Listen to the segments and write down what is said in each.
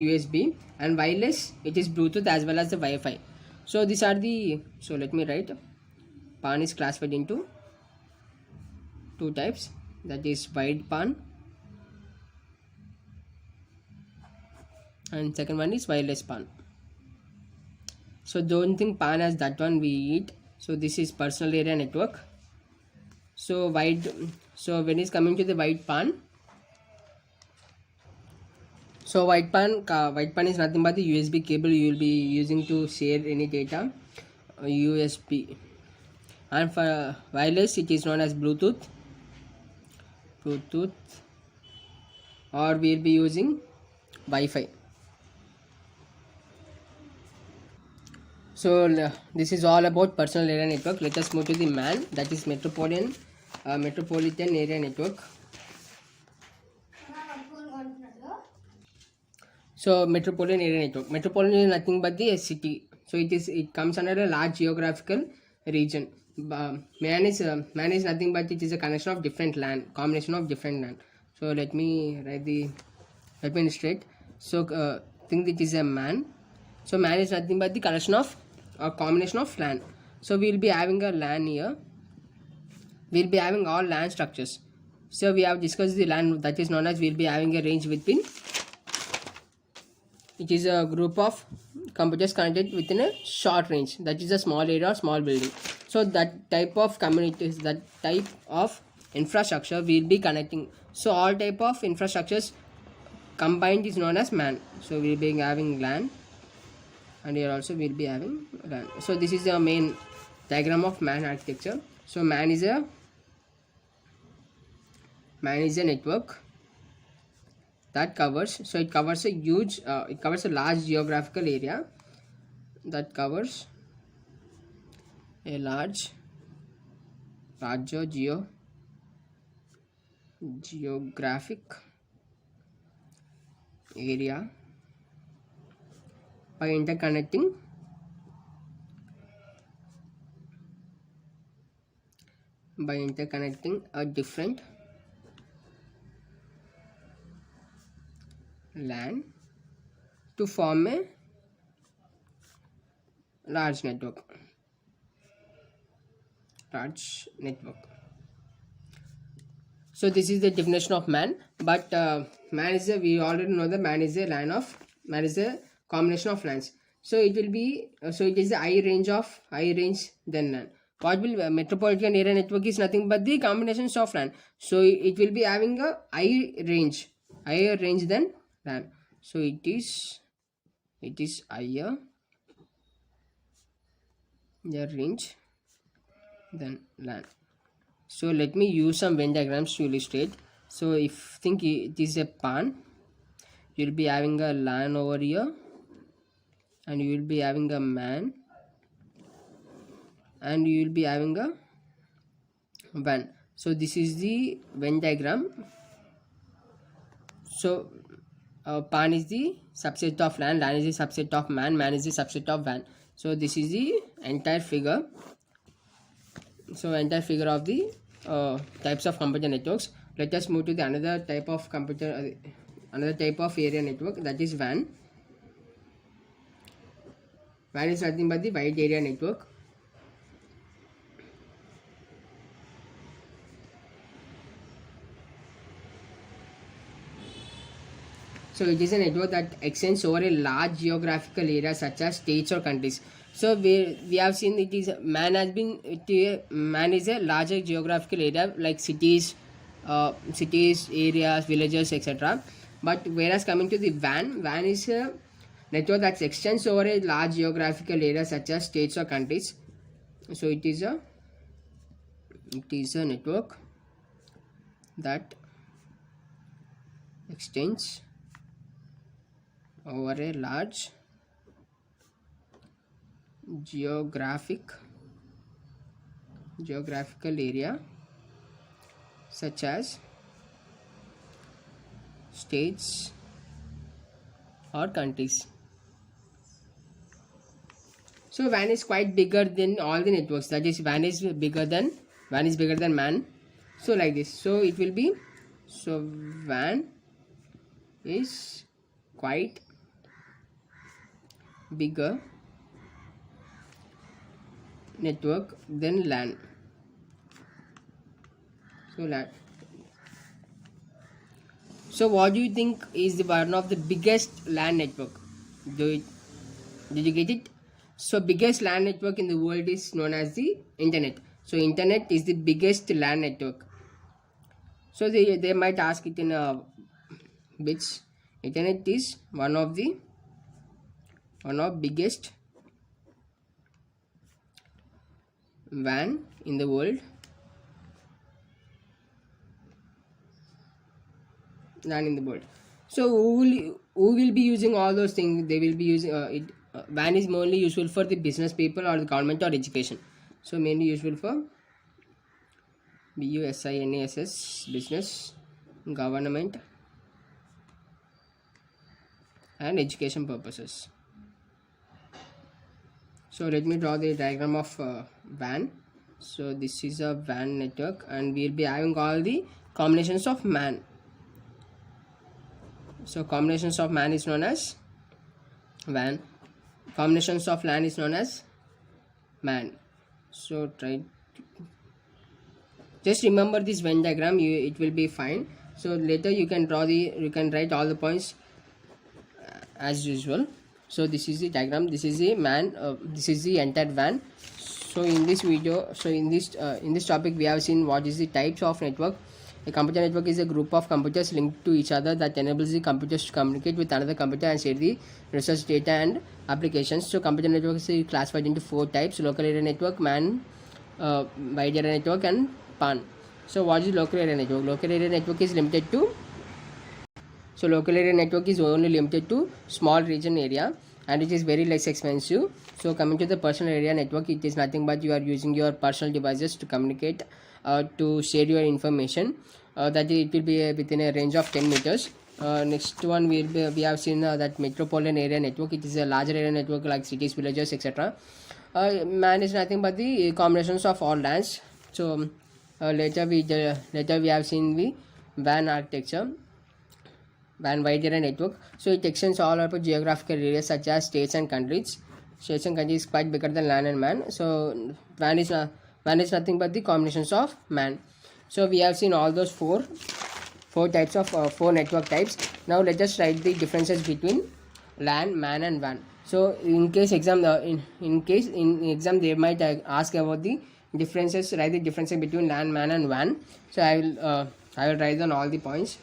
USB, and wireless it is Bluetooth as well as the Wi-Fi. So these are the, so let me write, PAN is classified into two types, that is wide PAN and second one is wireless PAN. So don't think PAN as that one we eat. So this is personal area network. So when it's coming to the wide PAN, so wide PAN is nothing but the USB cable you will be using to share any data, USB. And for wireless it is known as Bluetooth, or we will be using Wi-Fi. So this is all about personal area network. Let us move to the MAN, that is metropolitan area network. So metropolitan area network. Metropolitan is nothing but the city. So it comes under a large geographical region. MAN is nothing but it is a connection of different land, combination of different land. So let me illustrate. So think it is a MAN. So MAN is nothing but the connection of a combination of LAN. So we will be having a LAN here. We will be having all LAN structures. So we have discussed the LAN, that is known as, we will be having a range within. It is a group of computers connected within a short range, that is a small area or small building. So that type of communities, that type of infrastructure we will be connecting. So all type of infrastructures combined is known as MAN. So we will be having LAN, and here also we will be having LAN. So this is the main diagram of MAN architecture. So MAN is a network that covers, so it covers a huge it covers a large geographical area, that covers a larger geographic area by interconnecting a different LAN to form a large network. So this is the definition of MAN. But MAN is we already know that MAN is a combination of LANs. So it will be it is a high range than LAN. What will metropolitan area network is nothing but the combinations of LAN. So it will be having a higher range than LAN. So it is higher range than LAN. So let me use some Venn diagrams to illustrate. So if think it is a PAN, you will be having a LAN over here, and you will be having a MAN, and you will be having a WAN. So this is the Venn diagram. So PAN is the subset of LAN, LAN is the subset of MAN, MAN is the subset of WAN. So this is the entire figure. So entire figure of the types of computer networks. Let us move to the another type of area network, that is WAN. WAN is nothing but the wide area network. So it is a network that extends over a large geographical area such as states or countries. So we have seen it is MAN is a larger geographical area like cities, areas, villages, etc. But whereas coming to the WAN is a network that extends over a large geographical area such as states or countries. So it is a network that extends over a large geographical area such as states or countries. So WAN is quite bigger than all the networks, that is WAN is bigger than MAN. So like this, so it will be, so WAN is quite bigger network than LAN. So LAN. So what do you think is the one of the biggest LAN network? Did you get it? So biggest LAN network in the world is known as the internet. So internet is the biggest LAN network. So they might ask it in a bits. Internet is one of biggest WAN in the world. LAN in the world. So who will be using all those things? They will be using it. WAN is mainly useful for the business people or the government or education. So mainly useful for BUSINESS, business, government, and education purposes. So let me draw the diagram of WAN. So this is a WAN network, and we'll be having all the combinations of MAN. So combinations of MAN is known as WAN. Combinations of LAN is known as MAN. So just remember this Venn diagram. It will be fine. So later you can write all the points as usual. So this is the diagram. This is the MAN. This is the entire WAN. So in this video, in this topic, we have seen what is the types of network. A computer network is a group of computers linked to each other that enables the computers to communicate with another computer and share the research data and applications. So computer network is classified into 4 types: local area network, MAN, wide area network, and PAN. So what is local area network? Local area network is limited to local area network is only limited to small region area, and it is very less expensive. So coming to the personal area network, it is nothing but you are using your personal devices to communicate, to share your information. That it will be within a range of 10 meters. Next one we have seen that metropolitan area network. It is a larger area network like cities, villages, etc. MAN is nothing but the combinations of all LANs. So later we have seen the WAN architecture. WAN wide area network. So it extends all over geographical areas such as states and countries. States and countries is quite bigger than LAN and MAN. So WAN is nothing but the combinations of MAN. So we have seen all those four types of 4 network types. Now let us write the differences between LAN, MAN, and WAN. So in case exam in exam they might ask about the differences. Write the differences between LAN, MAN, and WAN. So I will write down all the points.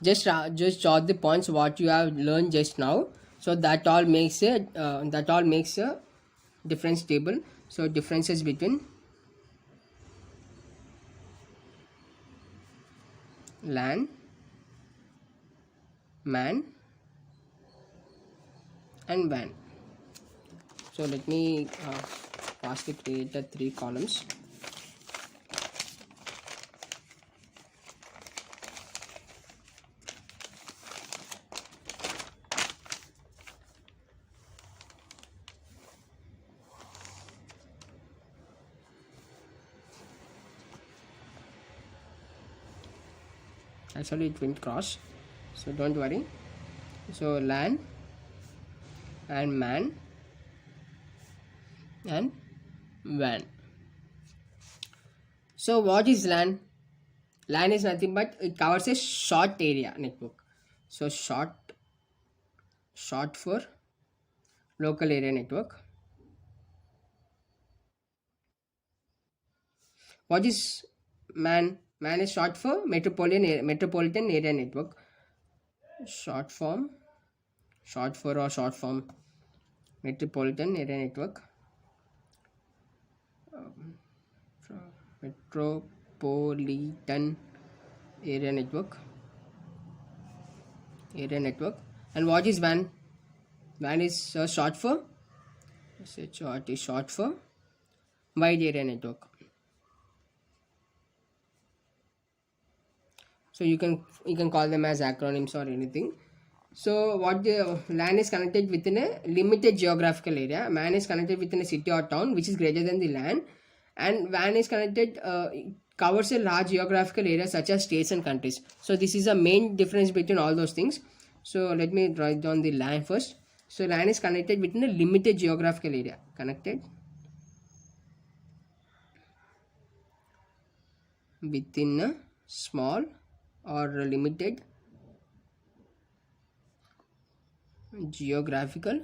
Just jot the points what you have learned just now. So that all makes a difference table. So differences between LAN, MAN, and WAN. So let me fastly create the 3 columns. Actually it went cross, so don't worry. So LAN and MAN and WAN. So what is LAN? LAN is nothing but it covers a short area network. So short for local area network. What is MAN? MAN is short for metropolitan area network. Short form metropolitan area network. Metropolitan area network. And what is WAN? WAN is short for wide area network. So you can call them as acronyms or anything. So what the LAN is connected within a limited geographical area. MAN is connected within a city or town which is greater than the LAN, and WAN is connected covers a large geographical area such as states and countries. So this is a main difference between all those things. So let me write down the LAN first. So LAN is connected within a limited geographical area. Connected within a small or a limited geographical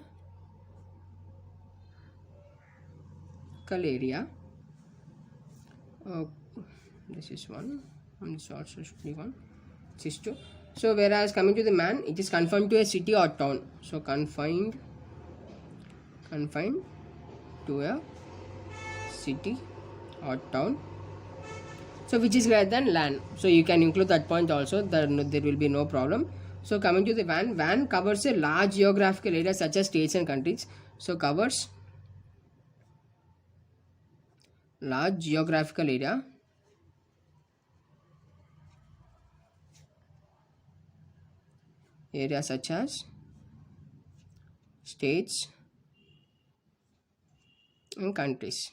area. Uh, this is one, and this also should be one. This is two. So whereas coming to the man, it is confined to a city or town. So confined to a city or town. So which is greater than LAN. So you can include that point also. There will be no problem. So coming to the WAN, WAN covers a large geographical area such as states and countries. So covers large geographical area such as states and countries.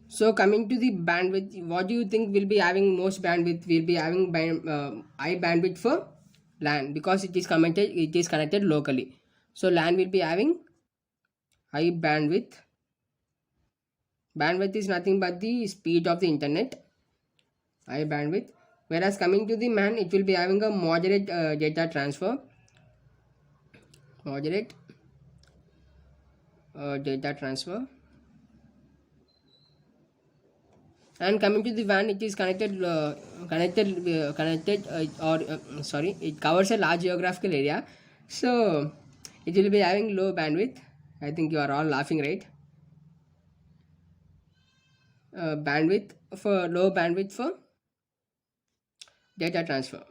So coming to the bandwidth, what do you think will be having most bandwidth? Will be having high bandwidth for LAN because it is connected locally. So LAN will be having high bandwidth. Bandwidth is nothing but the speed of the internet. High bandwidth. Whereas coming to the MAN, it will be having a moderate data transfer. Moderate data transfer. And coming to the WAN, it is connected it covers a large geographical area, so it will be having low bandwidth. I think you are all laughing, right? Low bandwidth for data transfer.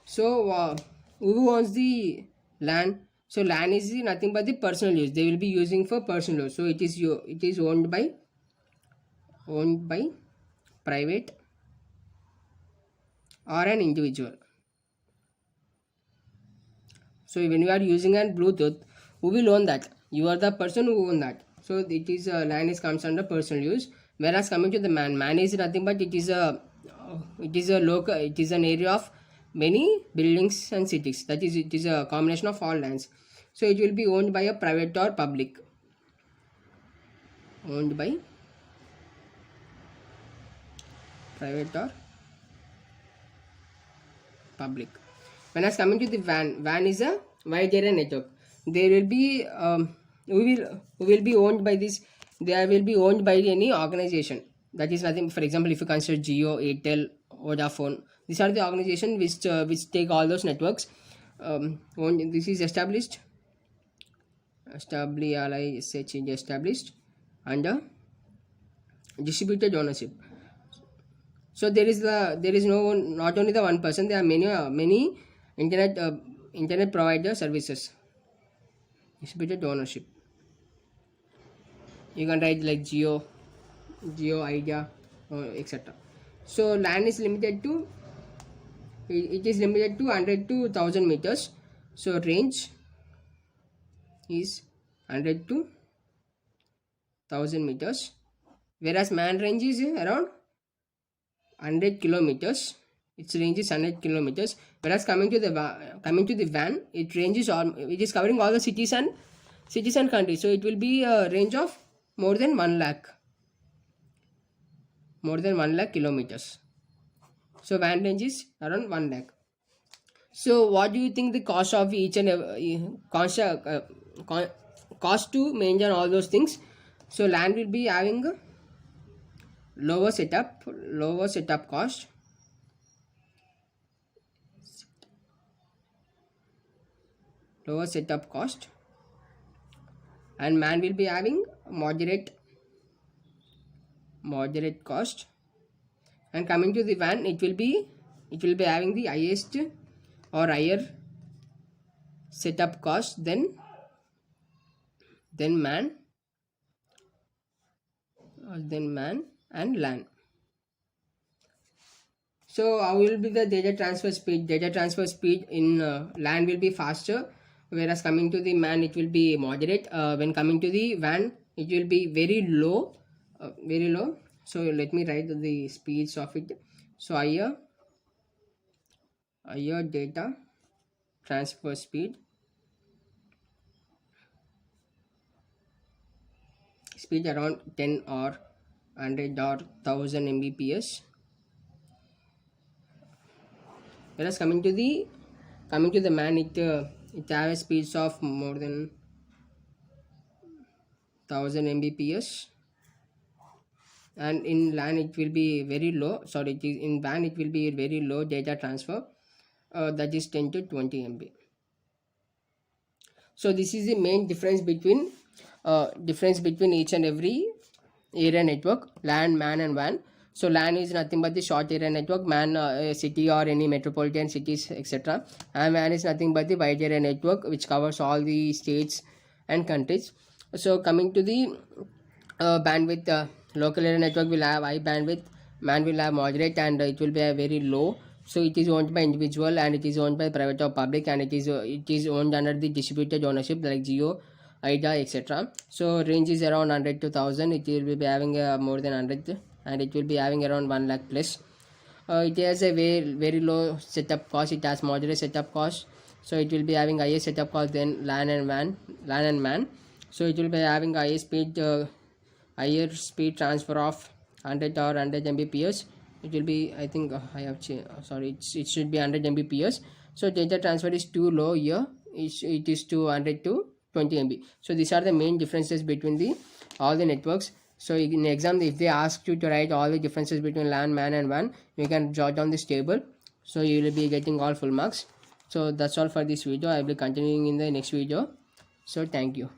So who owns the LAN? So LAN is nothing but the personal use. They will be using for personal use. So it is owned by private or an individual. So when you are using a Bluetooth, who will own that? You are the person who own that. So it is LAN is comes under personal use. Whereas coming to the man is nothing but it is an area of many buildings and cities. That is, it is a combination of all lands. So it will be owned by a private or public. Owned by private or public. When I was coming to the WAN is a wide area network. There will be who will be owned by this. They will be owned by any organization. That is nothing. For example, if you consider Jio, Airtel, Vodafone, these are the organization which take all those networks. This is established under distributed ownership. So there is not only the one person. There are many internet provider services. Distributed ownership. You can write like Geo, Idea, etc. So LAN is limited to 100 to 1000 meters. So range is 100 to 1000 meters. Whereas MAN range is around 100 kilometers. Its range is 100 kilometers. Whereas coming to the WAN, it is covering all the cities and countries. So it will be a range of more than 1 lakh kilometers. So WAN range is around 1 lakh. So what do you think the cost of each and cost to maintain all those things? So LAN will be having a lower setup cost. And MAN will be having moderate cost. And coming to the WAN, it will be having the highest or higher setup cost than MAN and LAN. So how will be the data transfer speed? Data transfer speed in LAN will be faster, whereas coming to the MAN it will be moderate. When coming to the WAN, it will be very low. So let me write the speeds of it. So higher data transfer speed around 10 or 100 or 1000 mbps. Whereas coming to the man, it has speeds of more than 1000 mbps, and in LAN it will be very low. Sorry, it is in WAN it will be very low data transfer, that is 10 to 20 MB. So this is the main difference between each and every area network: LAN, MAN, and WAN. So LAN is nothing but the short area network, MAN a city or any metropolitan cities, etc. And WAN is nothing but the wide area network which covers all the states and countries. So coming to the bandwidth, local area network will have high bandwidth, MAN will have moderate, and it will be a very low. So it is owned by individual, and it is owned by private or public, and it is owned under the distributed ownership like Geo, Ida, etc. So range is around 100 to 1000. It will be having more than 100, and it will be having around 1 lakh plus. It has a very low setup cost. It has moderate setup cost, so it will be having higher setup cost than LAN and MAN. So it will be having higher speed transfer of 100 or 100 mbps. It will be, I think, I have sorry, it should be 100 mbps. So data transfer is too low here. It is 200 to 20 MB. So these are the main differences between the all the networks. So in exam, if they ask you to write all the differences between LAN, MAN, and WAN, you can jot down this table. So you will be getting all full marks. So that's all for this video. I will be continuing in the next video. So thank you.